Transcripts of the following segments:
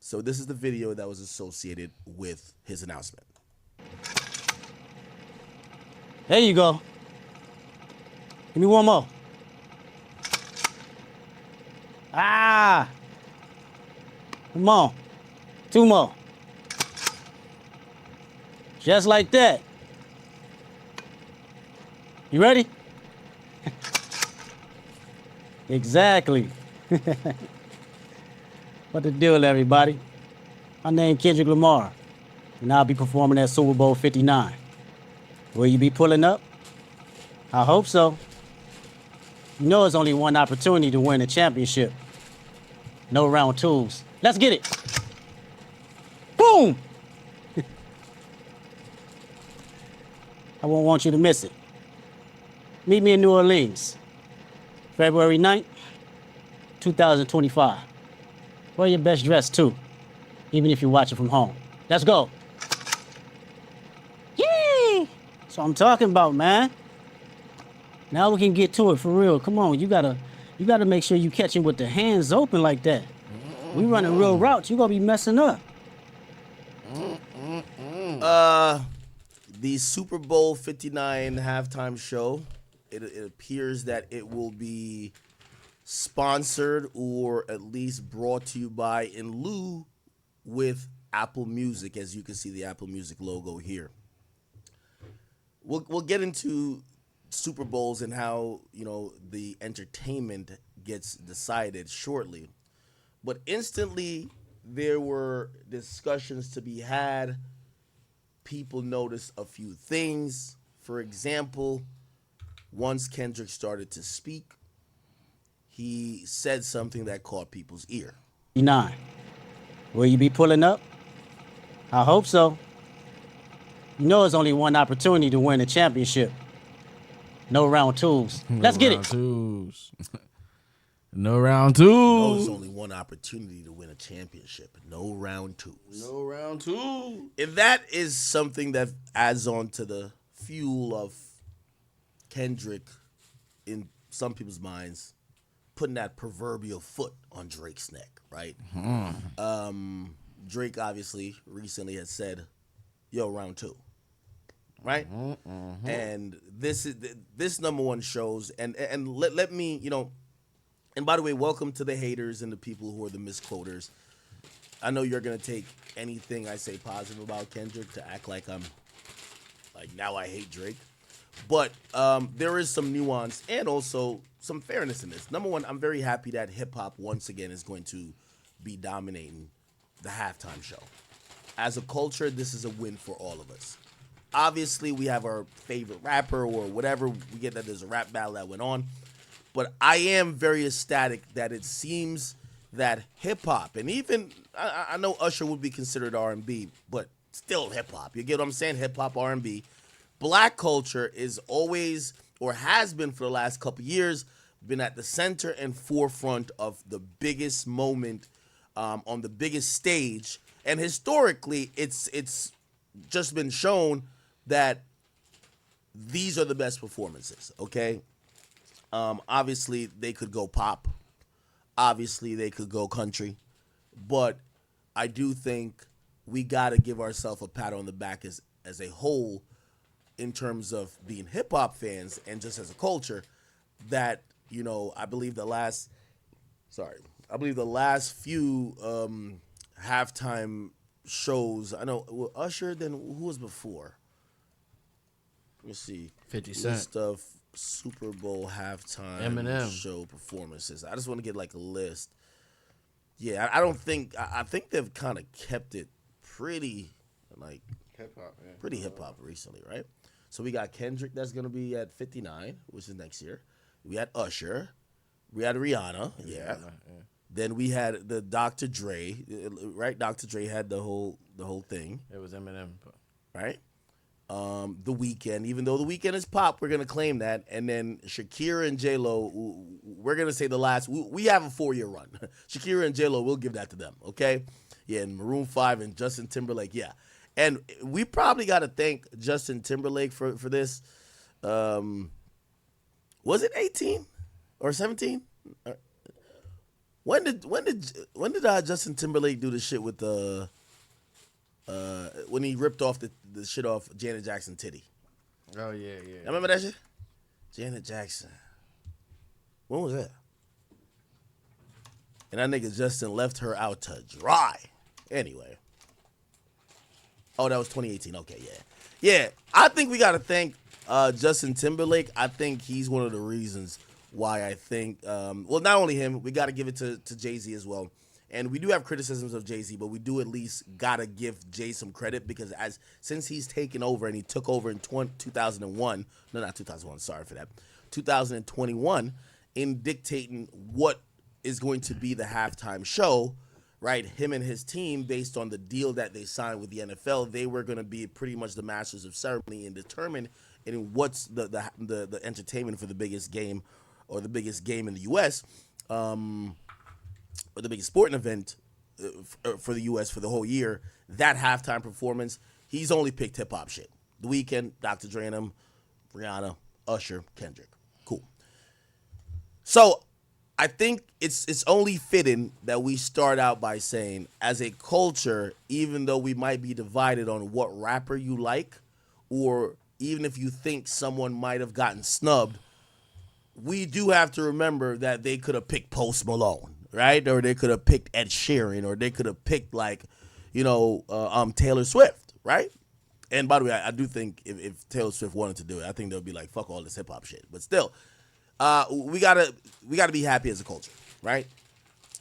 So this is the video that was associated with his announcement. There you go. Give me one more. Ah! Come on. Two more. Just like that. You ready? Exactly. What the deal, everybody? My name Kendrick Lamar, and I'll be performing at Super Bowl 59. Will you be pulling up? I hope so. You know it's only one opportunity to win a championship. No round twos. Let's get it. Boom! I won't want you to miss it. Meet me in New Orleans, February 9th, 2025. Wear your best dress too, even if you're watching from home. Let's go. Yay! That's what I'm talking about, man. Now we can get to it for real. Come on, you gotta make sure you catch it with the hands open like that. We running real routes, you gonna be messing up. The Super Bowl 59 halftime show, it appears that it will be sponsored or at least brought to you by in lieu with Apple Music, as you can see the Apple Music logo here. We'll get into Super Bowls and how, the entertainment gets decided shortly. But instantly there were discussions to be had. People noticed a few things. For example, once Kendrick started to speak, he said something that caught people's ear. 9. Will you be pulling up? I hope so. You know it's only one opportunity to win a championship. No round twos. Let's get it. Twos. No round No, there's twos. only one opportunity to win a championship. No round twos. No round two. If that is something that adds on to the fuel of Kendrick in some people's minds, putting that proverbial foot on Drake's neck, right? Drake obviously recently had said, "Yo, round two," right? And this number one shows, and let me, and by the way, welcome to the haters and the people who are the misquoters. I know you're gonna take anything I say positive about Kendrick to act like I'm like now I hate Drake, but there is some nuance and also some fairness in this. Number one, I'm very happy that hip hop once again is going to be dominating the halftime show. As a culture, this is a win for all of us. Obviously, we have our favorite rapper or whatever. We get that there's a rap battle that went on. But I am very ecstatic that it seems that hip-hop, and even, I know Usher would be considered R&B, but still hip-hop. You get what I'm saying? Hip-hop, R&B. Black culture is always, or has been for the last couple years, been at the center and forefront of the biggest moment on the biggest stage. And historically, it's just been shown that these are the best performances, okay? Obviously, they could go pop. Obviously, they could go country. But I do think we got to give ourselves a pat on the back as a whole in terms of being hip-hop fans and just as a culture that, I believe the last few halftime shows, I know Usher, then who was before? Let me see. 50 Cent. List of Super Bowl halftime Eminem. show performances. I just want to get like a list. Yeah, I don't think I think they've kind of kept it pretty like Hip-hop, yeah. pretty hip hop recently, right? So we got Kendrick that's gonna be at 59, which is next year. We had Usher, we had Rihanna, yeah. Then we had the Dr. Dre, right? Dr. Dre had the whole thing, It was Eminem. right? The Weeknd, even though The Weeknd is pop, we're gonna claim that. And then Shakira and J-Lo, we're gonna say the last. We have a 4-year run. Shakira and J-Lo, we'll give that to them, okay? Yeah, and Maroon 5 and Justin Timberlake, yeah. And we probably got to thank Justin Timberlake for this. Was it 18 or 17? When did Justin Timberlake do the shit with the when he ripped off the shit off Janet Jackson titty? Oh yeah. I remember that shit. Janet Jackson. When was that? And that nigga Justin left her out to dry. Anyway. Oh, that was 2018. Okay, yeah. Yeah, I think we got to thank Justin Timberlake. I think he's one of the reasons why I think, well, not only him, we got to give it to Jay-Z as well. And we do have criticisms of Jay-Z, but we do at least got to give Jay some credit because since he's taken over and he took over in 2001, no, not 2001, sorry for that, 2021, in dictating what is going to be the halftime show, right? Him and his team, based on the deal that they signed with the NFL, they were going to be pretty much the masters of ceremony and determine in what's the entertainment for the biggest game or the biggest game in the U.S., or the biggest sporting event for the U.S. for the whole year. That halftime performance, he's only picked hip-hop shit. The Weeknd, Dr. Dre and him, Rihanna, Usher, Kendrick. Cool. So I think it's only fitting that we start out by saying, as a culture, even though we might be divided on what rapper you like, or even if you think someone might have gotten snubbed, we do have to remember that they could have picked Post Malone, right? Or they could have picked Ed Sheeran, or they could have picked Taylor Swift, right? And by the way, I do think if Taylor Swift wanted to do it, I think they'll be like, fuck all this hip hop shit. But still, we gotta be happy as a culture, right?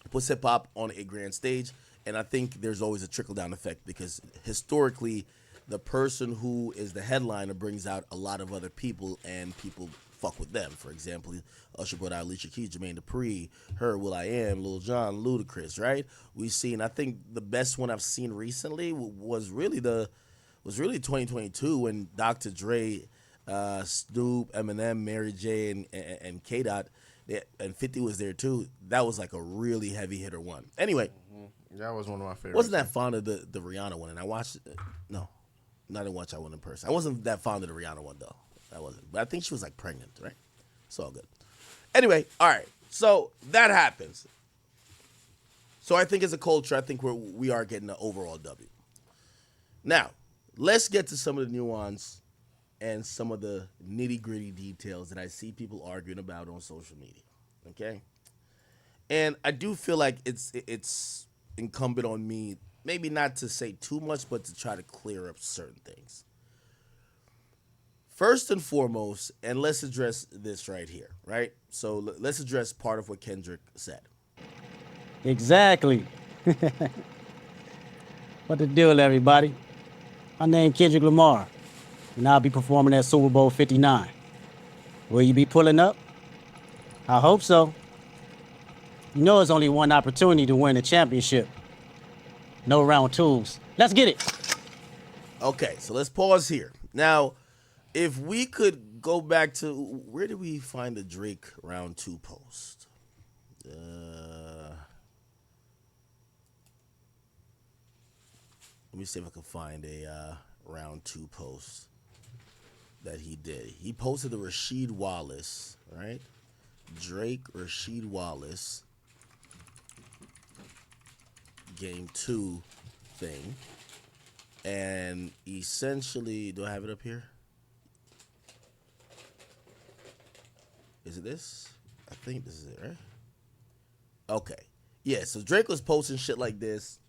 Puts hip hop on a grand stage, and I think there's always a trickle down effect because historically, the person who is the headliner brings out a lot of other people, and people fuck with them. For example, Usher brought out Alicia Keys, Jermaine Dupri, her, will.i.am, Lil Jon, Ludacris, right? We've seen, I think the best one I've seen recently was really 2022 when Dr. Dre, Snoop, Eminem, Mary J, and K-Dot, and 50 was there too. That was like a really heavy hitter one. Anyway. That was one of my favorites. Wasn't that fond of the Rihanna one, and I watched it. No, I didn't watch that one in person. I wasn't that fond of the Rihanna one, though. I wasn't. But I think she was like pregnant, right? It's all good. Anyway, all right. So that happens. So I think as a culture, I think we are getting an overall W. Now, let's get to some of the nuance and some of the nitty-gritty details that I see people arguing about on social media. Okay? And I do feel like it's incumbent on me, maybe not to say too much, but to try to clear up certain things. First and foremost, and let's address this right here, right? So let's address part of what Kendrick said. Exactly. What the deal, everybody? My name Kendrick Lamar, and I'll be performing at Super Bowl 59. Will you be pulling up? I hope so. You know it's only one opportunity to win a championship. No round twos. Let's get it. Okay, so let's pause here. Now, if we could go back to, where did we find the Drake round 2 post? Let me see if I can find a round 2 post that he did. He posted the Rasheed Wallace, right? Drake, Rasheed Wallace, game 2 thing. And essentially, do I have it up here? Is it this? I think this is it, right? Okay. Yeah, so Drake was posting shit like this.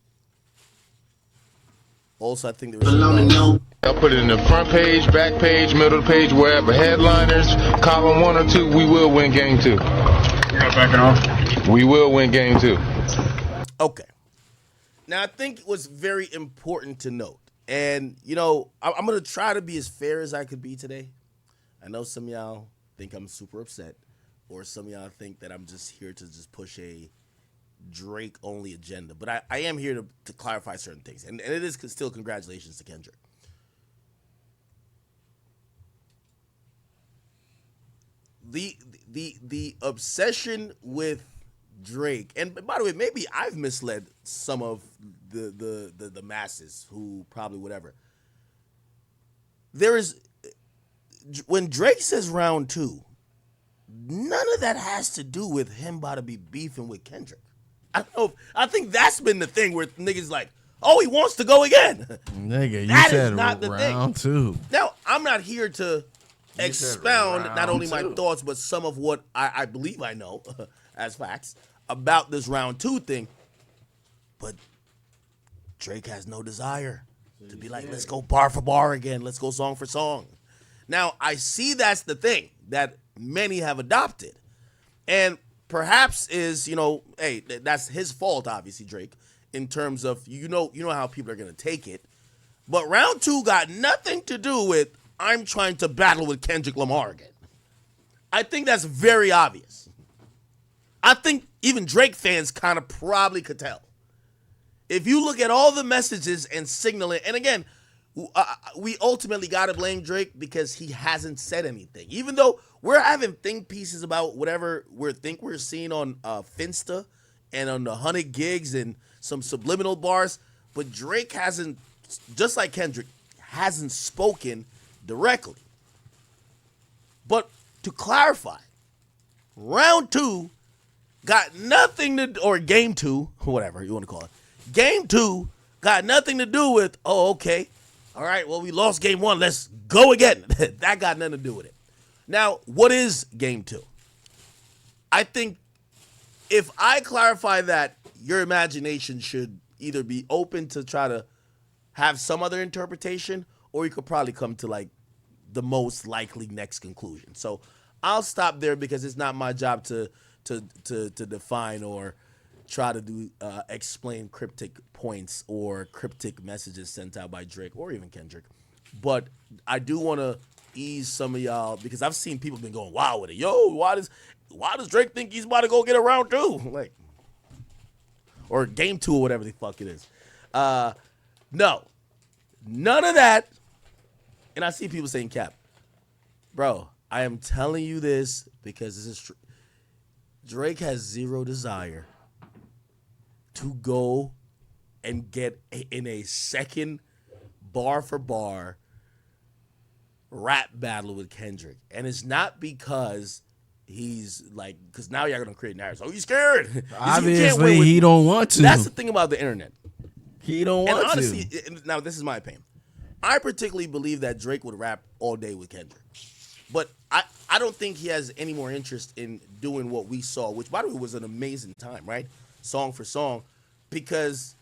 Also, I think there was I'll put it in the front page, back page, middle page, wherever. Headliners, column 1 or 2, we will win game 2. You're not backing off? We will win game 2. Okay. Now, I think it was very important to note. And, you know, I'm going to try to be as fair as I could be today. I know some of y'all think I'm super upset, or some of y'all think that I'm just here to just push a Drake-only agenda. But I am here to clarify certain things. And it is still congratulations to Kendrick. The obsession with Drake, and by the way, maybe I've misled some of the masses who probably whatever. There is, when Drake says round 2, none of that has to do with him about to be beefing with Kendrick. I don't know. I think that's been the thing where niggas like, oh, he wants to go again. Nigga, you That is said not the round thing. 2. Now, I'm not here to expound not round only my two. thoughts, but some of what I believe I know as facts about this round 2 thing. But Drake has no desire to be like, let's go bar for bar again. Let's go song for song. Now, I see that's the thing that many have adopted. And perhaps is, hey, that's his fault, obviously, Drake, in terms of, you know how people are going to take it. But round 2 got nothing to do with, I'm trying to battle with Kendrick Lamar again. I think that's very obvious. I think even Drake fans kind of probably could tell. If you look at all the messages and signaling, and again, we ultimately got to blame Drake because he hasn't said anything. Even though we're having think pieces about whatever we're seeing on Finsta and on the 100 gigs and some subliminal bars, but Drake hasn't, just like Kendrick, hasn't spoken directly. But to clarify, round 2 got nothing to, or game 2, whatever you want to call it, game 2 got nothing to do with, oh, okay, all right, well, we lost game 1, let's go again. That got nothing to do with it. Now, what is game 2? I think if I clarify that, your imagination should either be open to try to have some other interpretation, or you could probably come to like the most likely next conclusion. So I'll stop there because it's not my job to define or try to explain cryptic points or cryptic messages sent out by Drake or even Kendrick. But I do want to ease some of y'all because I've seen people been going wild with it. Yo, why does Drake think he's about to go get a round 2? Like, or game 2 or whatever the fuck it is. No, none of that. And I see people saying cap. Bro, I am telling you this because this is true. Drake has zero desire to go and get in a second bar for bar rap battle with Kendrick. And it's not because he's like, because now you're going to create narratives. Oh, he's scared. Obviously, he don't want to. That's the thing about the internet. He don't And want honestly, to. now this is my opinion. I particularly believe that Drake would rap all day with Kendrick. But I don't think he has any more interest in doing what we saw, which, by the way, was an amazing time, right? Song for song. Because